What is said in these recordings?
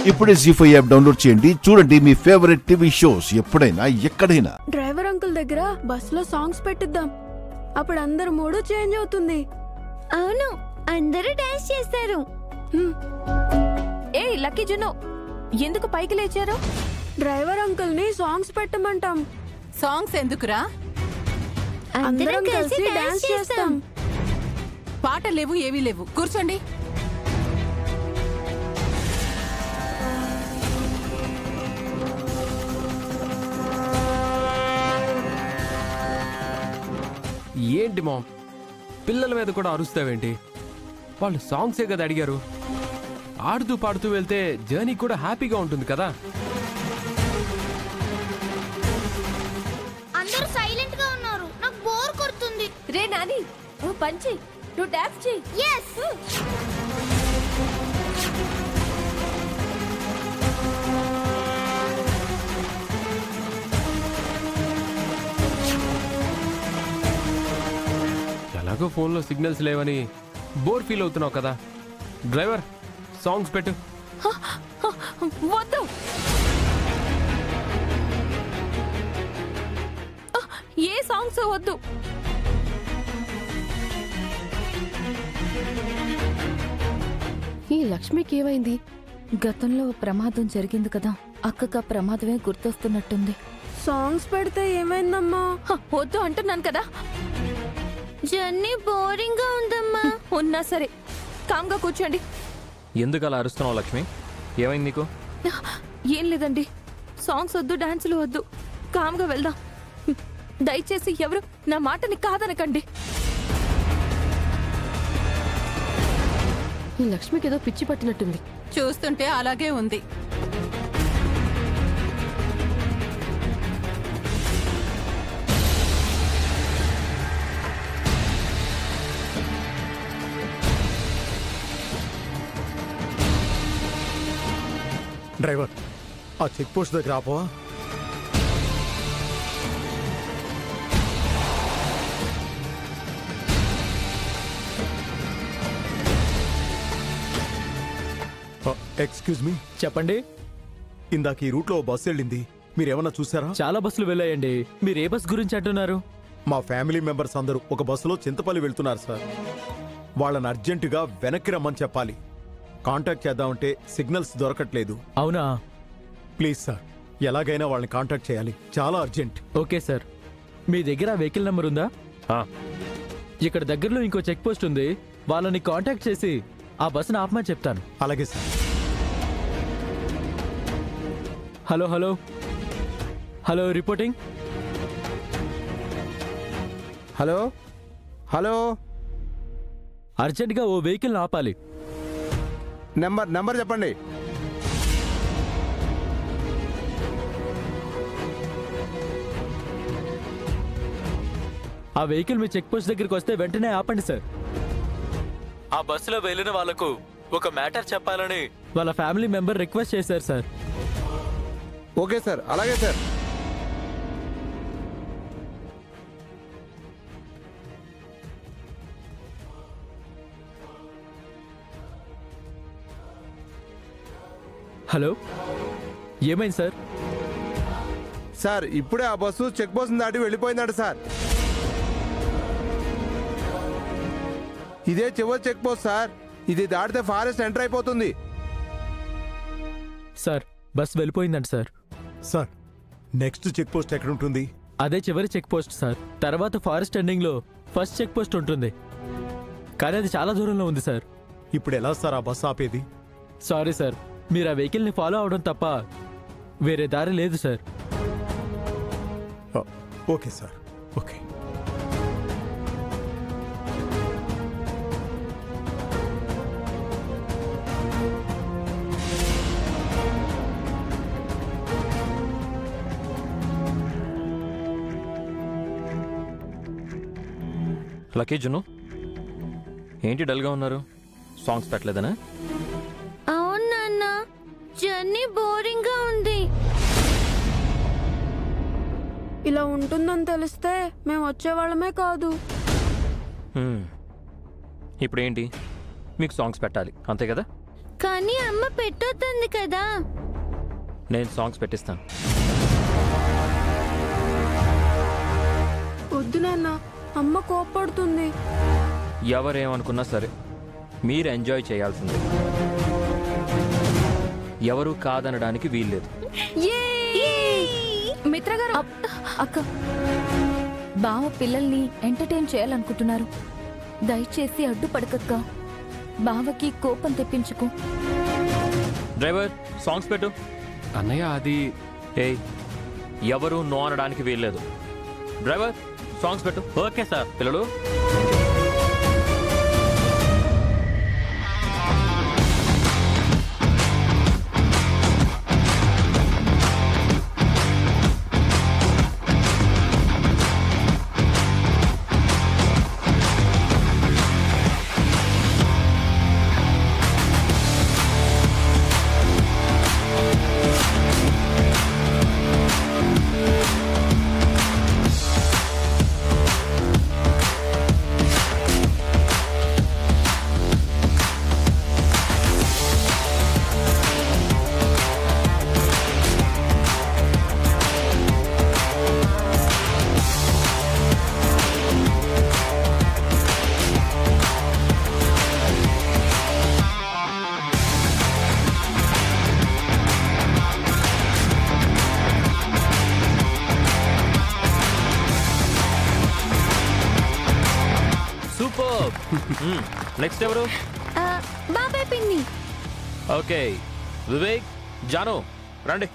ఇప్పుడే జీ5 app download చేయండి. చూడండి మీ ఫేవరెట్ టీవీ షోస్ ఎప్పుడైనా ఎక్కడైనా. డ్రైవర్ అంకుల్ దగ్గర బస్ లో సాంగ్స్ పెట్టిద్దాం. అప్పుడు అందరు మూడు చేంజ్ అవుతుంది. అవును, అందరూ డాన్స్ చేస్తారు. ఏ లక్కీ జున్ను, ఎందుకు పైకి లేచారు? డ్రైవర్ అంకుల్ ని సాంగ్స్ పెట్టమంటాం. సాంగ్స్ ఎందుకురా? అందరం కలిసి డాన్స్ చేస్తాం. పాటలు లేవు, ఏవీ లేవు. కూర్చోండి. ఏంటి మామ్, పిల్లల మీద కూడా అరుస్తావేంటి? వాళ్ళు సాంగ్సే కదా అడిగారు. ఆడుతూ పాడుతూ వెళ్తే జర్నీ కూడా హ్యాపీగా ఉంటుంది కదా. అందరూ సైలెంట్ గా ఉన్నారు, నాకు బోర్ కొడుతుంది. రే నాని, నువ్వు పంచి, నువ్వు డాన్స్ చెయ్యి. yes ఎలాగో ఫోన్లో సిగ్నల్స్ లేవని బోర్ ఫీల్ అవుతున్నావు కదా. డ్రైవర్, సాంగ్స్ పెట్టు. వద్దు, ఏ సాంగ్స్ వద్దు. ఈ లక్ష్మికి ఏమైంది? గతంలో ప్రమాదం జరిగింది కదా, అక్కగా ప్రమాదమే గుర్తొస్తున్నట్టుంది. సాంగ్స్ పెడితే ఏమైందమ్మా? వద్దు అంటున్నాను కదా. జర్నీ బోరింగ్ గా ఉందమ్మా. ఉన్నా సరే కామ్గా కూర్చోండి. ఎందుకు అలా అరుస్తున్నావు లక్ష్మి? ఏమైంది నీకు? ఏం లేదండి, సాంగ్స్ వద్దు, డాన్సులు వద్దు, కామ్గా వెళ్దాం. దయచేసి ఎవరు నా మాటని కాదనకండి. ఈ లక్ష్మికి ఏదో పిచ్చి పట్టినట్టుంది. చూస్తుంటే అలాగే ఉంది. డ్రైవర్, ఆ చెక్ పోస్ట్ దగ్గర ఆపవా? Excuse me. చెప్పండి. ఇందాక ఈ రూట్లో బస్సు వెళ్ళింది, మీరేమన్నా చూసారా? చాలా బస్సులు వెళ్ళాయండి. మీరు ఏ బస్ గురించి అంటున్నారు? మా ఫ్యామిలీ మెంబర్స్ అందరూ ఒక బస్సులో చింతపల్లి వెళ్తున్నారు సార్. వాళ్ళని అర్జెంటుగా వెనక్కి రమ్మని చెప్పాలి. కాంటాక్ట్ చేద్దామంటే సిగ్నల్స్ దొరకట్లేదు. అవునా? ప్లీజ్ సార్, ఎలాగైనా వాళ్ళని కాంటాక్ట్ చేయాలి, చాలా అర్జెంట్. Okay sir. మీ దగ్గర వెహికల్ నెంబర్ ఉందా? ఇక్కడ దగ్గరలో ఇంకో చెక్ పోస్ట్ ఉంది, వాళ్ళని కాంటాక్ట్ చేసి ఆ బస్సును ఆపమని చెప్తాను. అలాగే sir. Hello hello hello, reporting. Hello hello, అర్జెంట్గా ఓ వెహికల్ని ఆపాలి. నెంబర్ చెప్పండి. ఆ వెహికల్ మీ చెక్ పోస్ట్ దగ్గరికి వస్తే వెంటనే ఆపండి సార్. ఆ బస్సులో వెళ్ళిన వాళ్ళకు ఒక మ్యాటర్ చెప్పాలని వాళ్ళ ఫ్యామిలీ మెంబర్ రిక్వెస్ట్ చేశారు సార్. ఓకే సార్, అలాగే సార్. హలో, ఏమైంది సార్? సార్, ఇప్పుడే ఆ బస్సు చెక్ పోస్ట్ దాటి వెళ్ళిపోయిందంట సార్. ఇదే చివరి చెక్ పోస్ట్ సార్. ఇది దాటితే ఫారెస్ట్ ఎంటర్ అయిపోతుంది. సార్, బస్ వెళ్ళిపోయిందంట sir. Sir, next check post ఎక్కడ ఉంటుంది? అదే చివరి చెక్ పోస్ట్ సార్. తర్వాత ఫారెస్ట్ ఎండింగ్ లో ఫస్ట్ చెక్ పోస్ట్ ఉంటుంది, కానీ అది చాలా దూరంలో ఉంది సార్. ఇప్పుడు ఎలా సార్ ఆ బస్సు ఆపేది? సారీ సార్, మీరు ఆ వెహికల్ని ఫాలో అవడం తప్ప వేరే దారి లేదు sir. Okay sir, okay. Lucky జున్ను, ఏంటి డల్గా ఉన్నారు? సాంగ్స్ పెట్టలేదనా? అవును నాన్న, జర్నీ బోరింగ్ గా ఉంది. ఇలా ఉంటుందని తెలిస్తే మేము వచ్చేవాళ్ళమే కాదు. ఇప్పుడు ఏంటి, మీకు సాంగ్స్ పెట్టాలి అంతే కదా? కానీ అమ్మ పెట్టొద్దంది కదా. నేను సాంగ్స్ పెట్టిస్తాను. వద్దు నాన్న, అమ్మ కోప్పడుతుంది. ఎవరేమనుకున్నా సరే మీరు ఎంజాయ్ చేయాల్సిందే. ఎవరు కాదనడానికి వీల్లేదు. మిత్రగారు, అక్క, బావ పిల్లల్ని ఎంటర్టైన్ చేయాలనుకుంటున్నారు. దయచేసి అడ్డుపడకక్క. బావకి కోపం తెప్పించుకో. డ్రైవర్, సాంగ్స్ పెట్టు. అన్నయ్య అది ఏయ్, ఎవరు నో అనడానికి వీల్లేదు. డ్రైవర్, సాంగ్స్ పెట్టు. Okay sir. పిల్లలు, నెక్స్ట్ ఎవరు? బాబాయ్ పిన్ని. ఓకే, వివేక్, జాను రండి.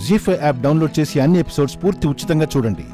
జీ5 యాప్ డౌన్లోడ్ చేసి అన్ని ఎపిసోడ్స్ పూర్తి ఉచితంగా చూడండి.